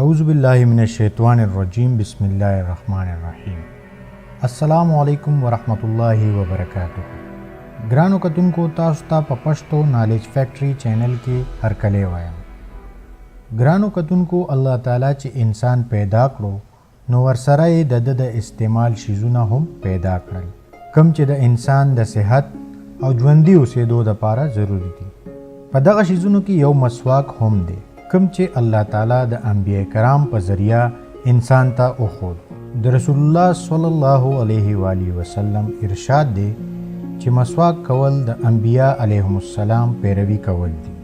اعوذ باللہ من الشیطان الرجیم بسم اللہ الرحمن الرحیم السلام علیکم ورحمۃ اللہ وبرکاتہ ګرانو کتونکو تاسو ته په پښتو نالج فیکټری چینل کې هرکلی وایم ګرانو کتونکو الله تعالی چې انسان پیدا کړو نو ورسره یې د استعمال شیزونه هم پیدا کړل کوم چې د انسان د صحت او ژوندي اوسېدو لپاره ضروری دي په دغه شیزونو کې یو مسواک هم دی کوم چې الله تعالی د انبیاء کرام په ذریعہ انسان ته وښود د رسول الله صلی الله علیه و آله وسلم ارشاد دی چې مسواک کول د انبیاء علیهم السلام پیروي کول دي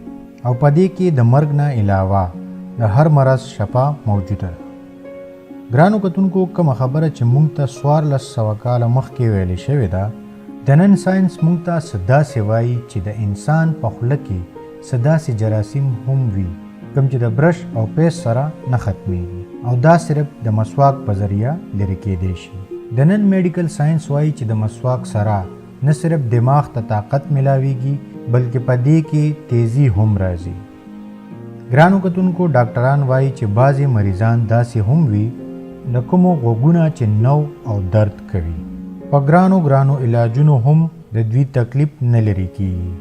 او په دې کې د مرګ نه علاوه د هر مرض شفا موجوده ده ګرانو کتونکو کومه خبره چې مونږ ته 1400 کاله مخکې ویلې شوې ده د نن ساينس مونږ ته صدا سوایي چې د انسان په خوله کې صدا سي جراثیم هم وي کوم چې د برش او پیس سره نه ختمېږي او دا صرف د مسواک په ذریعہ لرې کېدی شي د نن میډیکل ساينس وایي چې د مسواک سره نه صرف دماغ ته طاقت ملاويږي بلکې په دې کې تیزی هم راځي ګرانو کتونکو ډاکټران وایي چې بعضې مریضان داسې هم وي د کومو غوږونه چې نو او درد کوي په ګرانو علاجونو هم د دوی تکلیف نه لرې کېږي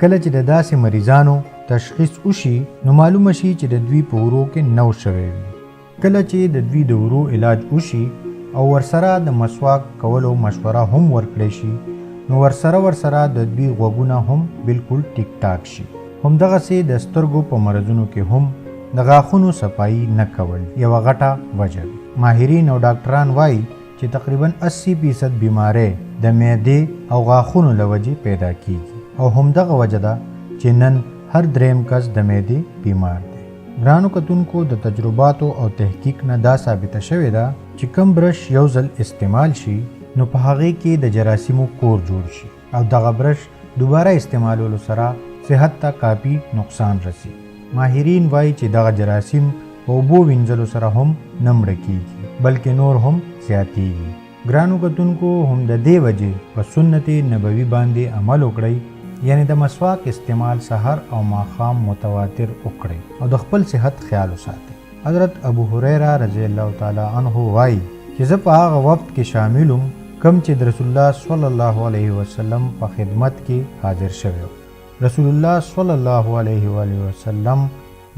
کله چې د داسې مریضانو تشخیص وشي نو معلومه شي چې د دوی په ورو کې نو شوی وي کله چې د دوی د ورو علاج وشي او ورسره د مسواک کولو مشوره هم ورکړی شي نو ورسره د دوی غوږونه هم بالکل ټیک ټاک شي همدغسې د سترګو په مرضونو کې هم د غاښونو صفایي نه کول یوه غټه وجه وي ماهرین او ډاکټران وایي چې تقریبا 80% بیماری د معدې او غاښونو له وجې پیدا کیږي او همدغه وجه ده چې نن هر دریم کس د معدې بیمار دی ګرانو کتونکو د تجرباتو او تحقیق نه دا ثابته شوې ده چې کم برش یو ځل استعمال شي نو په هغې کې د جراثیمو کور جوړ شي او دغه برش دوباره استعمالولو سره صحت ته کافي نقصان رسي ماهرین وایي چې دغه جراثیم په اوبو وینځلو سره هم نه مړه کیږي بلکې نور هم زیاتیږي ګرانو کتونکو هم د دې وجې په سنت نبوي باندې عمل وکړئ یعنی د مسواک استعمال سحر او ماښام متواتر وکړئ او د خپل صحت خیال وساتئ حضرت ابو هريره رضی الله تعالی عنه وایي چې زه په هغه وخت کې شاملم کوم چې د رسول الله صلی الله علیه وسلم په خدمت کې حاضر شوی رسول الله صلی الله علیه و آله وسلم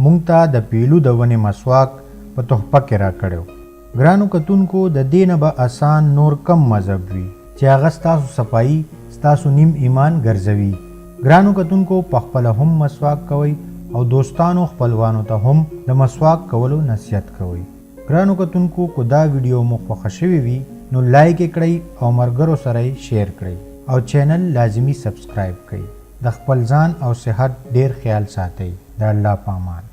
مونږ ته د پیلو د ونې مسواک په تحفه کې راکړی ګرانو کتونکو د دې نه به آسان نور کم مذهب وي چې هغه ستاسو صفایي ستاسو نیم ایمان ګرځوي ګرانو کتونکو په خپله هم مسواک کوئ او دوستانو خپلوانو ته هم د مسواک کولو نصیحت کوئ ګرانو کتونکو کو دا ویډیو مو خوښه شوې وي نو لایک یې کړئ او ملګرو سره یې شیر کړئ او چینل لازمي سبسکرایب کړئ د خپل ځان او صحت ډیر خیال ساتئ د الله په امان